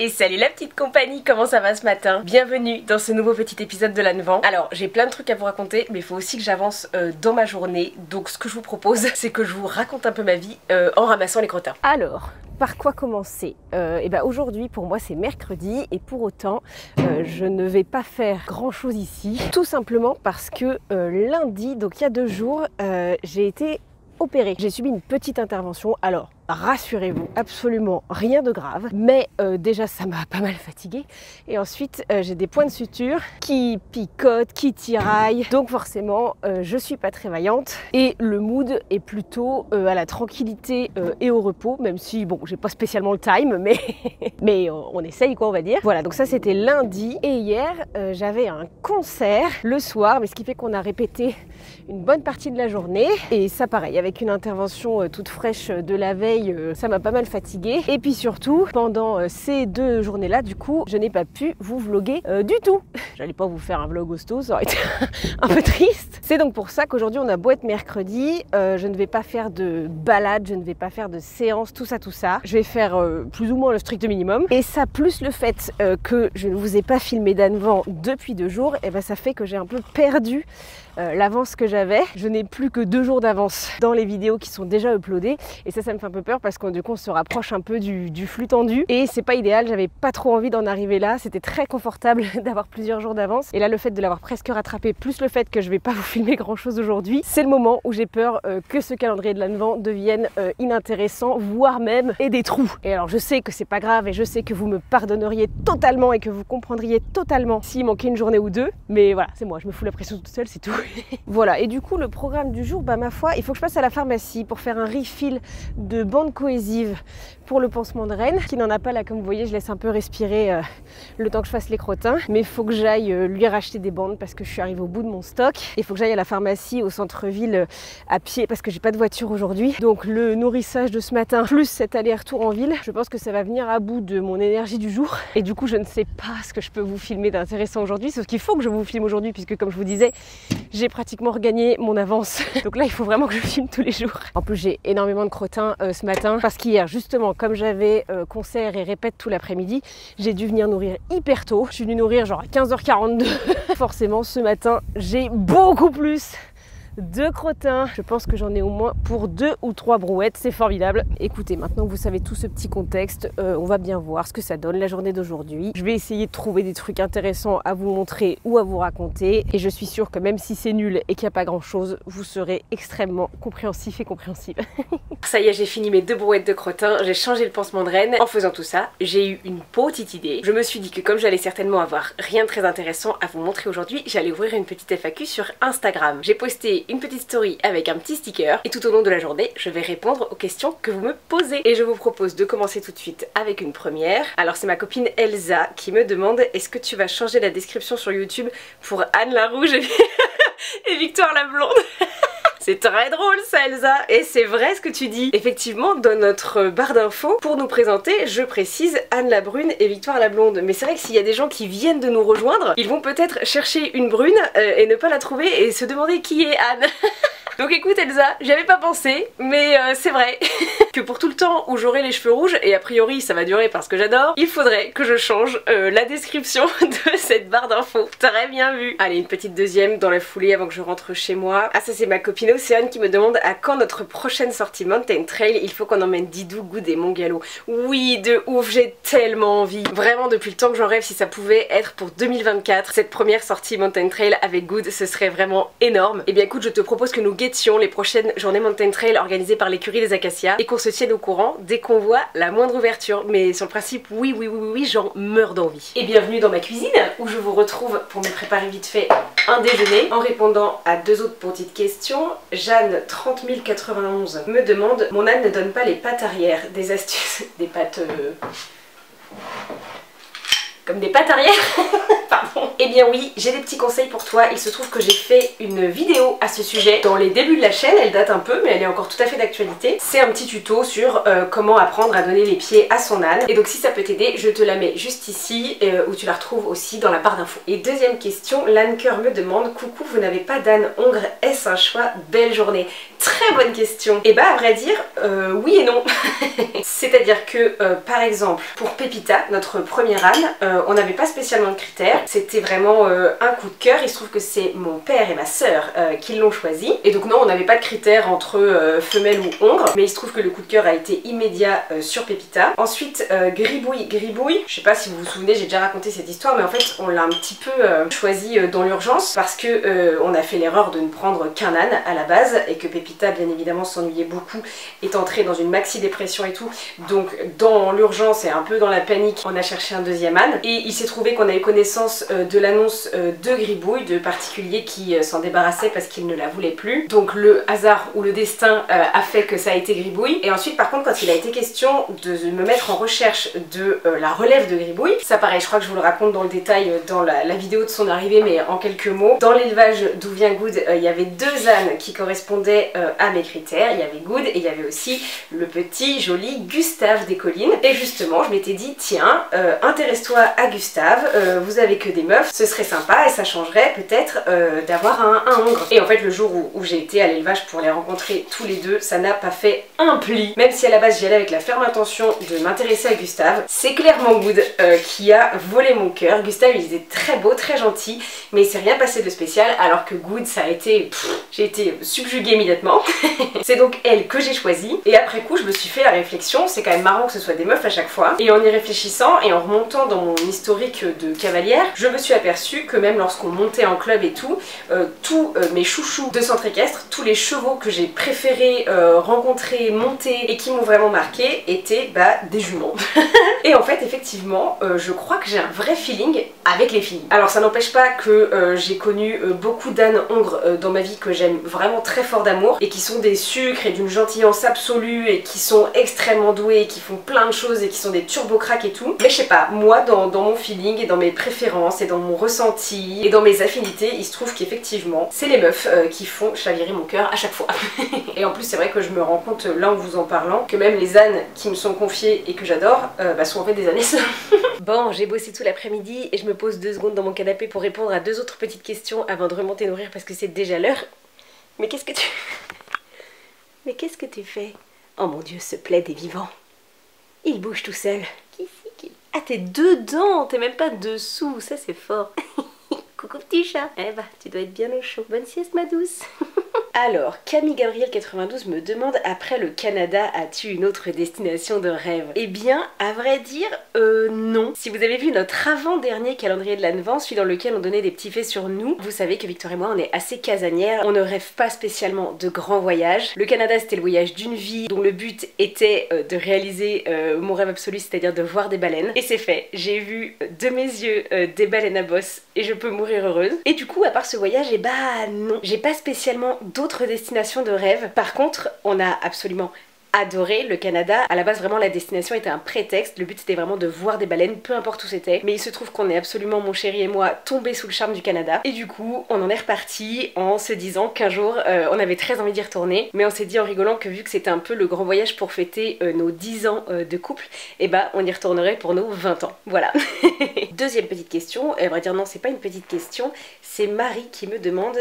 Et salut la petite compagnie, comment ça va ce matin? Bienvenue dans ce nouveau petit épisode de l'Annevan. Alors j'ai plein de trucs à vous raconter, mais il faut aussi que j'avance dans ma journée. Donc ce que je vous propose, c'est que je vous raconte un peu ma vie en ramassant les crottins. Alors, par quoi commencer? Aujourd'hui pour moi c'est mercredi et pour autant je ne vais pas faire grand chose ici. Tout simplement parce que lundi, donc il y a 2 jours, j'ai été opérée. J'ai subi une petite intervention. Alors rassurez-vous, absolument rien de grave, mais déjà ça m'a pas mal fatiguée et ensuite j'ai des points de suture qui picotent, qui tiraillent, donc forcément je suis pas très vaillante et le mood est plutôt à la tranquillité et au repos, même si bon j'ai pas spécialement le time, mais on essaye quoi on va dire. Voilà, donc ça c'était lundi et hier j'avais un concert le soir, mais ce qui fait qu'on a répété une bonne partie de la journée et ça pareil avec une intervention toute fraîche de la veille. Ça m'a pas mal fatiguée et puis surtout pendant ces 2 journées là du coup je n'ai pas pu vous vlogger du tout. J'allais pas vous faire un vlog hosto, ça aurait été un peu triste. C'est donc pour ça qu'aujourd'hui on a beau être mercredi, je ne vais pas faire de balade, je ne vais pas faire de séance, tout ça. Je vais faire plus ou moins le strict minimum et ça plus le fait que je ne vous ai pas filmé d'Annevan depuis 2 jours, et ben ça fait que j'ai un peu perdu l'avance que j'avais. Je n'ai plus que 2 jours d'avance dans les vidéos qui sont déjà uploadées et ça me fait un peu peur parce que du coup on se rapproche un peu du flux tendu et c'est pas idéal. J'avais pas trop envie d'en arriver là, c'était très confortable d'avoir plusieurs jours d'avance et là le fait de l'avoir presque rattrapé plus le fait que je vais pas vous filmer grand chose aujourd'hui, c'est le moment où j'ai peur que ce calendrier de l'Annevan devienne inintéressant, voire même ait des trous. Et alors je sais que c'est pas grave et je sais que vous me pardonneriez totalement et que vous comprendriez totalement s'il manquait une journée ou 2, mais voilà, c'est moi, je me fous la pression toute seule, c'est tout. Voilà, et du coup le programme du jour, ma foi, il faut que je passe à la pharmacie pour faire un refill de bande cohésive pour le pansement de reine, qui n'en a pas là, comme vous voyez je laisse un peu respirer le temps que je fasse les crottins, mais il faut que j'aille lui racheter des bandes parce que je suis arrivée au bout de mon stock. Il faut que j'aille à la pharmacie au centre-ville à pied parce que j'ai pas de voiture aujourd'hui, donc le nourrissage de ce matin plus cet aller-retour en ville, je pense que ça va venir à bout de mon énergie du jour et du coup je ne sais pas ce que je peux vous filmer d'intéressant aujourd'hui, sauf qu'il faut que je vous filme aujourd'hui puisque comme je vous disais j'ai pratiquement regagné mon avance, donc là il faut vraiment que je filme tous les jours. En plus j'ai énormément de crottins ce matin parce qu'hier justement comme j'avais concert et répète tout l'après-midi, j'ai dû venir nourrir hyper tôt. Je suis venue nourrir genre à 15h42. Forcément ce matin j'ai beaucoup plus de crottins. Je pense que j'en ai au moins pour 2 ou 3 brouettes, c'est formidable. Écoutez, maintenant que vous savez tout ce petit contexte, on va bien voir ce que ça donne la journée d'aujourd'hui. Je vais essayer de trouver des trucs intéressants à vous montrer ou à vous raconter et je suis sûre que même si c'est nul et qu'il n'y a pas grand chose, vous serez extrêmement compréhensif et compréhensible. Ça y est, j'ai fini mes 2 brouettes de crottins, j'ai changé le pansement de reine. En faisant tout ça, j'ai eu une petite idée. Je me suis dit que comme j'allais certainement avoir rien de très intéressant à vous montrer aujourd'hui, j'allais ouvrir une petite FAQ sur Instagram. J'ai posté une petite story avec un petit sticker et tout au long de la journée je vais répondre aux questions que vous me posez et je vous propose de commencer tout de suite avec une première. Alors c'est ma copine Elsa qui me demande: est-ce que tu vas changer la description sur YouTube pour Anne la Rouge et Victoire la Blonde? C'est très drôle ça Elsa, et c'est vrai ce que tu dis. Effectivement dans notre barre d'infos pour nous présenter, je précise Anne la Brune et Victoire la Blonde, mais c'est vrai que s'il y a des gens qui viennent de nous rejoindre, ils vont peut-être chercher une brune et ne pas la trouver et se demander qui est Anne. Donc écoute Elsa, j'y avais pas pensé, mais c'est vrai que pour tout le temps où j'aurai les cheveux rouges, et a priori ça va durer parce que j'adore, il faudrait que je change la description de cette barre d'infos. Très bien vu. Allez, une petite deuxième dans la foulée avant que je rentre chez moi. Ah ça c'est ma copine Océane qui me demande à quand notre prochaine sortie Mountain Trail. Il faut qu'on emmène Didou goûter mon galop. Oui de ouf, j'ai tellement envie. Vraiment depuis le temps que j'en rêve, si ça pouvait être pour 2024, cette première sortie Mountain Trail avec Good, ce serait vraiment énorme. Et bien écoute, je te propose que nous les prochaines journées Mountain Trail organisées par l'écurie des Acacias et qu'on se tienne au courant dès qu'on voit la moindre ouverture. Mais sur le principe, oui, j'en meurs d'envie. Et bienvenue dans ma cuisine où je vous retrouve pour me préparer vite fait un déjeuner en répondant à 2 autres petites questions. Jeanne 30091 me demande: mon âne ne donne pas les pattes arrière, des astuces, des pattes comme des pattes arrière. Pardon. Eh bien oui, j'ai des petits conseils pour toi. Il se trouve que j'ai fait une vidéo à ce sujet dans les débuts de la chaîne, elle date un peu mais elle est encore tout à fait d'actualité. C'est un petit tuto sur comment apprendre à donner les pieds à son âne. Et donc si ça peut t'aider, je te la mets juste ici où tu la retrouves aussi dans la barre d'infos. Et deuxième question, l'âne-cœur me demande: coucou, vous n'avez pas d'âne hongre, est-ce un choix? Belle journée. Très bonne question. Et bah à vrai dire, oui et non. C'est-à-dire que par exemple pour Pépita, notre premier âne, on n'avait pas spécialement de critères. C'était vraiment un coup de cœur. Il se trouve que c'est mon père et ma soeur qui l'ont choisi. Et donc non, on n'avait pas de critères entre femelle ou hongre. Mais il se trouve que le coup de cœur a été immédiat sur Pépita. Ensuite, Gribouille. Gribouille, je sais pas si vous vous souvenez, j'ai déjà raconté cette histoire, mais en fait on l'a un petit peu choisi dans l'urgence parce que on a fait l'erreur de ne prendre qu'un âne à la base et que Pépita bien évidemment s'ennuyait beaucoup, est entrée dans une maxi dépression et tout. Donc dans l'urgence et un peu dans la panique, on a cherché un deuxième âne et il s'est trouvé qu'on a eu connaissance de l'annonce de Gribouille, de particuliers qui s'en débarrassaient parce qu'ils ne la voulaient plus. Donc le hasard ou le destin a fait que ça a été Gribouille. Et ensuite par contre quand il a été question de me mettre en recherche de la relève de Gribouille, ça pareil, je crois que je vous le raconte dans le détail dans la vidéo de son arrivée, mais en quelques mots. Dans l'élevage d'où vient Good, il y avait deux ânes qui correspondaient à mes critères. Il y avait Good et il y avait aussi le petit joli Gustave des collines. Et justement je m'étais dit tiens, intéresse-toi à Gustave, vous avez que des meufs, ce serait sympa et ça changerait peut-être d'avoir un hongre. Et en fait le jour où j'ai été à l'élevage pour les rencontrer tous les deux, ça n'a pas fait un pli. Même si à la base j'y allais avec la ferme intention de m'intéresser à Gustave, c'est clairement Good qui a volé mon cœur. Gustave il était très beau, très gentil, mais il s'est rien passé de spécial, alors que Good ça a été... j'ai été subjuguée immédiatement. C'est donc elle que j'ai choisie. Et après coup je me suis fait la réflexion, c'est quand même marrant que ce soit des meufs à chaque fois. Et en y réfléchissant et en remontant dans mon historique de cavalière, je me suis aperçue que même lorsqu'on montait en club et tout, tous mes chouchous de centre équestre, tous les chevaux que j'ai préféré rencontrer, monter et qui m'ont vraiment marqué étaient des juments. Et en fait effectivement je crois que j'ai un vrai feeling avec les filles. Alors ça n'empêche pas que j'ai connu beaucoup d'ânes hongres dans ma vie que j'aime vraiment très fort d'amour et qui sont des sucres et d'une gentillance absolue et qui sont extrêmement doués et qui font plein de choses et qui sont des turbo-cracks et tout. Mais je sais pas, moi dans mon feeling et dans mes préférences et dans mon ressenti et dans mes affinités, il se trouve qu'effectivement c'est les meufs qui font chavirer mon cœur à chaque fois. Et en plus c'est vrai que je me rends compte là en vous en parlant que même les ânes qui me sont confiés et que j'adore sont en fait des ânesses. Bon, j'ai bossé tout l'après-midi et je me pose 2 secondes dans mon canapé pour répondre à 2 autres petites questions avant de remonter nourrir parce que c'est déjà l'heure. Mais qu'est-ce que tu... Mais qu'est-ce que tu fais? Oh mon dieu, ce plaid est vivant. Il bouge tout seul. Qui c'est qui... Ah, t'es dedans, t'es même pas dessous, ça c'est fort. Coucou petit chat. Eh bah, tu dois être bien au chaud. Bonne sieste ma douce. Alors, Camille Gabriel 92 me demande: après le Canada, as-tu une autre destination de rêve? Eh bien, à vrai dire, non. Si vous avez vu notre avant-dernier calendrier de l'Advent, celui dans lequel on donnait des petits faits sur nous, vous savez que Victor et moi, on est assez casanières, on ne rêve pas spécialement de grands voyages. Le Canada, c'était le voyage d'une vie, dont le but était de réaliser mon rêve absolu, c'est-à-dire de voir des baleines. Et c'est fait, j'ai vu de mes yeux des baleines à bosse et je peux mourir heureuse. Et du coup, à part ce voyage, eh bah non, j'ai pas spécialement d'autres destinations de rêve. Par contre, on a absolument adoré le Canada. À la base, vraiment, la destination était un prétexte. Le but, c'était vraiment de voir des baleines, peu importe où c'était. Mais il se trouve qu'on est absolument, mon chéri et moi, tombés sous le charme du Canada. Et du coup, on en est reparti en se disant qu'un jour, on avait très envie d'y retourner. Mais on s'est dit en rigolant que vu que c'était un peu le grand voyage pour fêter nos 10 ans de couple, et bah, on y retournerait pour nos 20 ans. Voilà. Deuxième petite question. À vrai dire, non, c'est pas une petite question. C'est Marie qui me demande...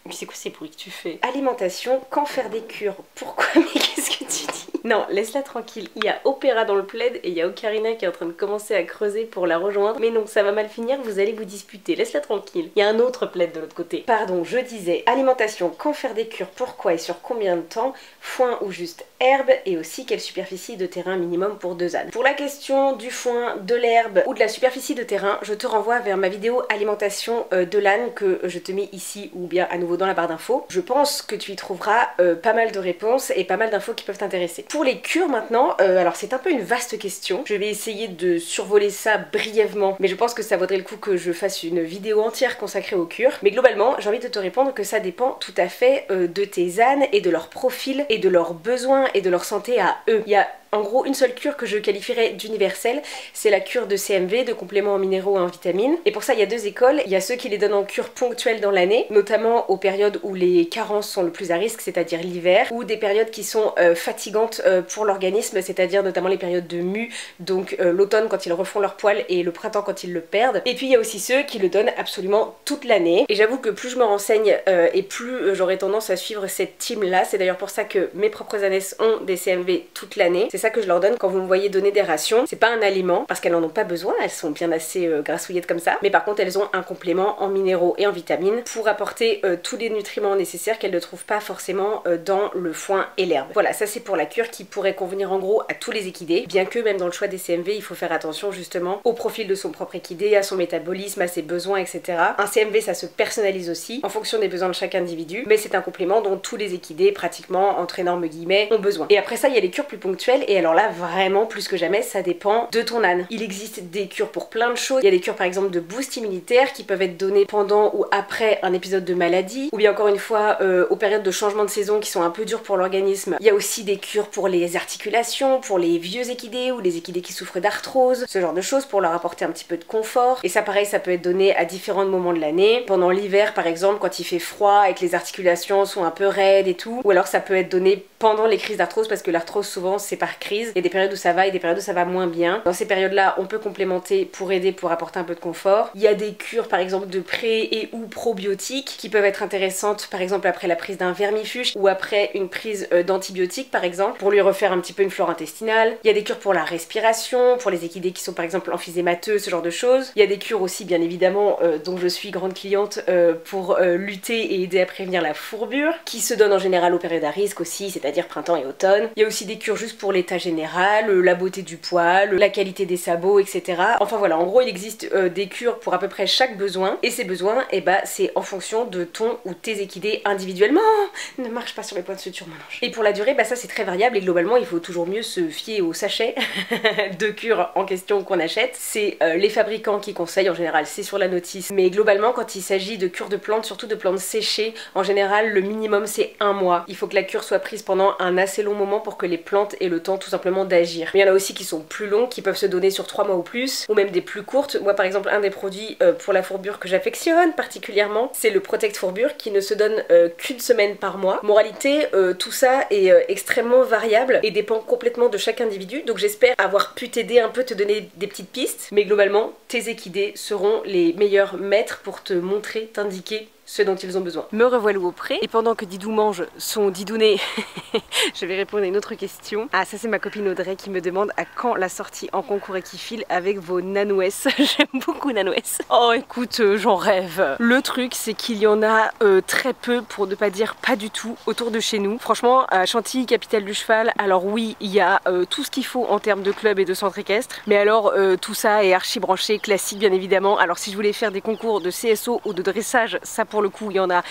Mais c'est quoi ces bruits que tu fais? Alimentation, quand faire des cures? Pourquoi? Mais qu'est-ce que tu dis? Non, laisse-la tranquille. Il y a Opéra dans le plaid et il y a Ocarina qui est en train de commencer à creuser pour la rejoindre. Mais non, ça va mal finir, vous allez vous disputer. Laisse-la tranquille. Il y a un autre plaid de l'autre côté. Pardon, je disais alimentation, quand faire des cures? Pourquoi et sur combien de temps? Foin ou juste herbe? Et aussi quelle superficie de terrain minimum pour 2 ânes? Pour la question du foin, de l'herbe ou de la superficie de terrain, je te renvoie vers ma vidéo alimentation de l'âne que je te mets ici ou bien à nouveau dans la barre d'infos. Je pense que tu y trouveras pas mal de réponses et pas mal d'infos qui peuvent t'intéresser. Pour les cures maintenant, alors c'est un peu une vaste question. Je vais essayer de survoler ça brièvement, mais je pense que ça vaudrait le coup que je fasse une vidéo entière consacrée aux cures. Mais globalement, j'ai envie de te répondre que ça dépend tout à fait de tes ânes et de leur profil et de leurs besoins et de leur santé à eux. Il y a en gros une seule cure que je qualifierais d'universelle, c'est la cure de CMV, de compléments en minéraux et en vitamines. Et pour ça il y a deux écoles, il y a ceux qui les donnent en cure ponctuelle dans l'année, notamment aux périodes où les carences sont le plus à risque, c'est-à-dire l'hiver, ou des périodes qui sont fatigantes pour l'organisme, c'est-à-dire notamment les périodes de mue, donc l'automne quand ils refont leur poil et le printemps quand ils le perdent. Et puis il y a aussi ceux qui le donnent absolument toute l'année. Et j'avoue que plus je me renseigne et plus j'aurais tendance à suivre cette team là. C'est d'ailleurs pour ça que mes propres ânesses ont des CMV toute l'année. C'est ça que je leur donne quand vous me voyez donner des rations. C'est pas un aliment parce qu'elles en ont pas besoin, elles sont bien assez grassouillettes comme ça. Mais par contre elles ont un complément en minéraux et en vitamines pour apporter tous les nutriments nécessaires qu'elles ne trouvent pas forcément dans le foin et l'herbe. Voilà, ça c'est pour la cure qui pourrait convenir en gros à tous les équidés, bien que même dans le choix des CMV il faut faire attention justement au profil de son propre équidé, à son métabolisme, à ses besoins, etc. Un CMV ça se personnalise aussi en fonction des besoins de chaque individu, mais c'est un complément dont tous les équidés pratiquement, entre énormes guillemets, ont besoin. Et après ça il y a les cures plus ponctuelles, et alors là vraiment plus que jamais ça dépend de ton âne. Il existe des cures pour plein de choses, il y a des cures par exemple de boost immunitaire qui peuvent être données pendant ou après un épisode de maladie, ou bien encore une fois aux périodes de changement de saison qui sont un peu dures pour l'organisme. Il y a aussi des cures pour les articulations, pour les vieux équidés ou les équidés qui souffrent d'arthrose, ce genre de choses pour leur apporter un petit peu de confort. Et ça pareil ça peut être donné à différents moments de l'année, pendant l'hiver par exemple quand il fait froid et que les articulations sont un peu raides et tout, ou alors ça peut être donné pendant les crises d'arthrose parce que l'arthrose souvent c'est par crise, il y a des périodes où ça va et des périodes où ça va moins bien. Dans ces périodes là on peut complémenter pour aider, pour apporter un peu de confort. Il y a des cures par exemple de pré et ou probiotiques qui peuvent être intéressantes par exemple après la prise d'un vermifuge ou après une prise d'antibiotiques par exemple pour lui refaire un petit peu une flore intestinale. Il y a des cures pour la respiration, pour les équidés qui sont par exemple emphysémateux, ce genre de choses. Il y a des cures aussi bien évidemment dont je suis grande cliente pour lutter et aider à prévenir la fourbure, qui se donne en général aux périodes à risque aussi, c'est-à-dire printemps et automne. Il y a aussi des cures juste pour l'état général, la beauté du poil, la qualité des sabots, etc. Enfin voilà, en gros il existe des cures pour à peu près chaque besoin, et ces besoins, et bah c'est en fonction de ton ou tes équidés individuellement. Ne marche pas sur les points de suture mon ange. Et pour la durée, bah ça c'est très variable, et globalement il faut toujours mieux se fier au sachet de cure en question qu'on achète. C'est les fabricants qui conseillent, en général c'est sur la notice, mais globalement quand il s'agit de cures de plantes, surtout de plantes séchées, en général le minimum c'est 1 mois. Il faut que la cure soit prise pendant un assez long moment pour que les plantes aient le temps tout simplement d'agir. Mais il y en a aussi qui sont plus longs, qui peuvent se donner sur 3 mois ou plus, ou même des plus courtes. Moi par exemple un des produits pour la fourbure que j'affectionne particulièrement, c'est le Protect Fourbure qui ne se donne qu'une semaine par mois. Moralité, tout ça est extrêmement variable et dépend complètement de chaque individu, donc j'espère avoir pu t'aider un peu, te donner des petites pistes, mais globalement tes équidés seront les meilleurs maîtres pour te montrer, t'indiquer ce dont ils ont besoin. Me revoilà au pré, et pendant que Didou mange son didounet, je vais répondre à une autre question. Ah, ça c'est ma copine Audrey qui me demande à quand la sortie en concours équifile avec vos nanouesses. J'aime beaucoup nanouesses. Oh écoute, j'en rêve. Le truc c'est qu'il y en a très peu, pour ne pas dire pas du tout, autour de chez nous. Franchement, à Chantilly, capitale du cheval, alors oui, il y a tout ce qu'il faut en termes de club et de centre équestre, mais alors tout ça est archi branché, classique bien évidemment. Alors si je voulais faire des concours de CSO ou de dressage, ça pour le coup il y en a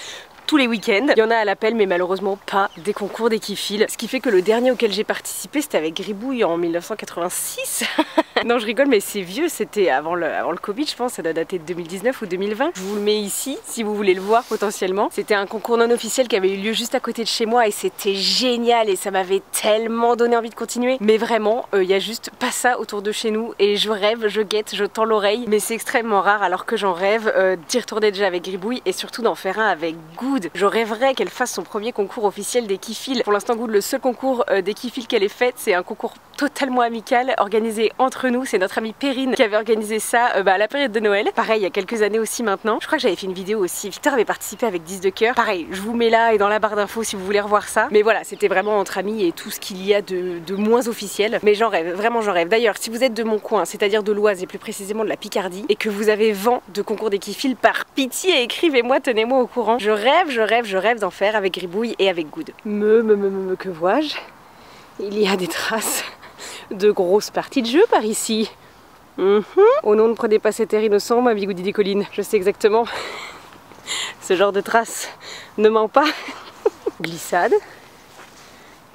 tous les week-ends. Il y en a à l'appel, mais malheureusement pas des concours d'équifile. Ce qui fait que le dernier auquel j'ai participé, c'était avec Gribouille en 1986. Non, je rigole, mais c'est vieux, c'était avant le Covid, je pense, ça doit dater de 2019 ou 2020. Je vous le mets ici, si vous voulez le voir potentiellement. C'était un concours non officiel qui avait eu lieu juste à côté de chez moi et c'était génial et ça m'avait tellement donné envie de continuer. Mais vraiment, il y a juste pas ça autour de chez nous et je rêve, je guette, je tends l'oreille, mais c'est extrêmement rare alors que j'en rêve d'y retourner déjà avec Gribouille et surtout d'en faire un avec Good. Je rêverais qu'elle fasse son premier concours officiel d'équifile. Pour l'instant, Good, le seul concours d'équifile qu'elle ait fait, c'est un concours totalement amical organisé entre nous. C'est notre amie Perrine qui avait organisé ça à la période de Noël. Pareil, il y a quelques années aussi maintenant. Je crois que j'avais fait une vidéo aussi. Victor avait participé avec 10 de cœur. Pareil, je vous mets là et dans la barre d'infos si vous voulez revoir ça. Mais voilà, c'était vraiment entre amis et tout ce qu'il y a de moins officiel. Mais j'en rêve, vraiment j'en rêve. D'ailleurs, si vous êtes de mon coin, c'est-à-dire de l'Oise et plus précisément de la Picardie, et que vous avez vent de concours d'équifile, par pitié, écrivez-moi, tenez-moi au courant. Je rêve d'en faire avec Gribouille et avec Good. Que vois-je? Il y a des traces de grosses parties de jeu par ici. Oh non, ne prenez pas cet air innocent, ma bigoudi des collines. Je sais exactement. Ce genre de traces ne ment pas. Glissade.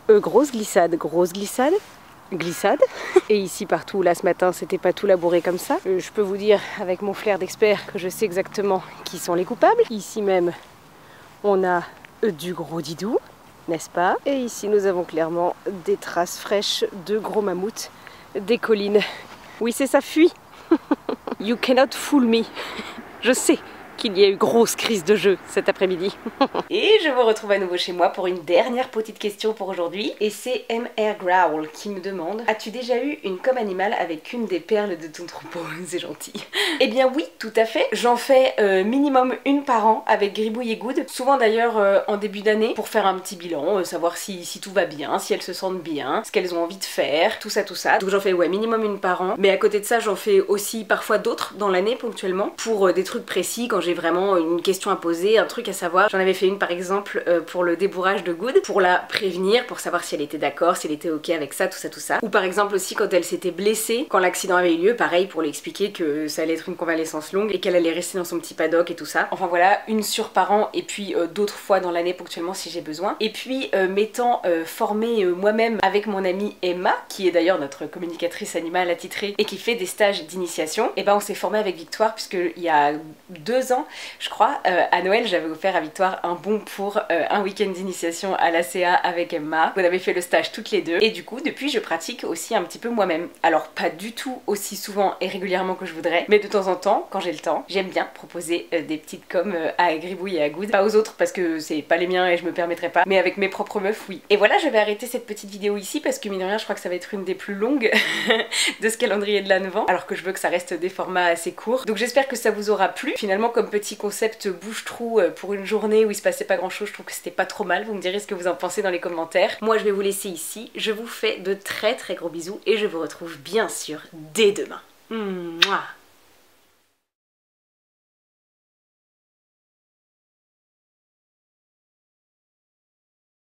Grosse glissade, glissade. Et ici partout, là ce matin, c'était pas tout labouré comme ça. Je peux vous dire avec mon flair d'expert que je sais exactement qui sont les coupables. Ici même, on a du gros didou. n'est-ce pas? Et ici nous avons clairement des traces fraîches de gros mammouths des collines. Oui, c'est ça, fuit. You cannot fool me. Je sais qu'il y a eu grosse crise de jeu cet après-midi. Et je vous retrouve à nouveau chez moi pour une dernière petite question pour aujourd'hui. Et c'est MR Growl qui me demande: as-tu déjà eu une com animale avec une des perles de ton troupeau? C'est gentil. Eh bien oui, tout à fait. J'en fais minimum une par an avec Gribouille et Good. Souvent d'ailleurs en début d'année pour faire un petit bilan, savoir si tout va bien, si elles se sentent bien, ce qu'elles ont envie de faire, tout ça tout ça. Donc j'en fais ouais minimum une par an. Mais à côté de ça j'en fais aussi parfois d'autres dans l'année ponctuellement pour des trucs précis quand j'ai vraiment une question à poser, un truc à savoir. J'en avais fait une par exemple pour le débourrage de Good, pour la prévenir, pour savoir si elle était d'accord, si elle était ok avec ça, tout ça tout ça. Ou par exemple aussi quand elle s'était blessée, quand l'accident avait eu lieu, pareil pour lui expliquer que ça allait être une convalescence longue et qu'elle allait rester dans son petit paddock et tout ça. Enfin voilà, une sur par an et puis d'autres fois dans l'année ponctuellement si j'ai besoin. Et puis m'étant formée moi-même avec mon amie Emma, qui est d'ailleurs notre communicatrice animale attitrée et qui fait des stages d'initiation, et ben on s'est formé avec Victoire puisque il y a 2 ans je crois, à Noël j'avais offert à Victoire un bon pour un week-end d'initiation à l'ACA avec Emma. On avait fait le stage toutes les deux et du coup depuis je pratique aussi un petit peu moi-même. Alors pas du tout aussi souvent et régulièrement que je voudrais, mais de temps en temps quand j'ai le temps j'aime bien proposer des petites coms à Gribouille et à Good. Pas aux autres parce que c'est pas les miens et je me permettrai pas, mais avec mes propres meufs oui. Et voilà, je vais arrêter cette petite vidéo ici parce que mine de rien je crois que ça va être une des plus longues de ce calendrier de l'Advent, alors que je veux que ça reste des formats assez courts. Donc j'espère que ça vous aura plu. Finalement comme petit concept bouche-trou pour une journée où il se passait pas grand chose, je trouve que c'était pas trop mal. Vous me direz ce que vous en pensez dans les commentaires. Moi je vais vous laisser ici, je vous fais de très gros bisous et je vous retrouve bien sûr dès demain. Mouah.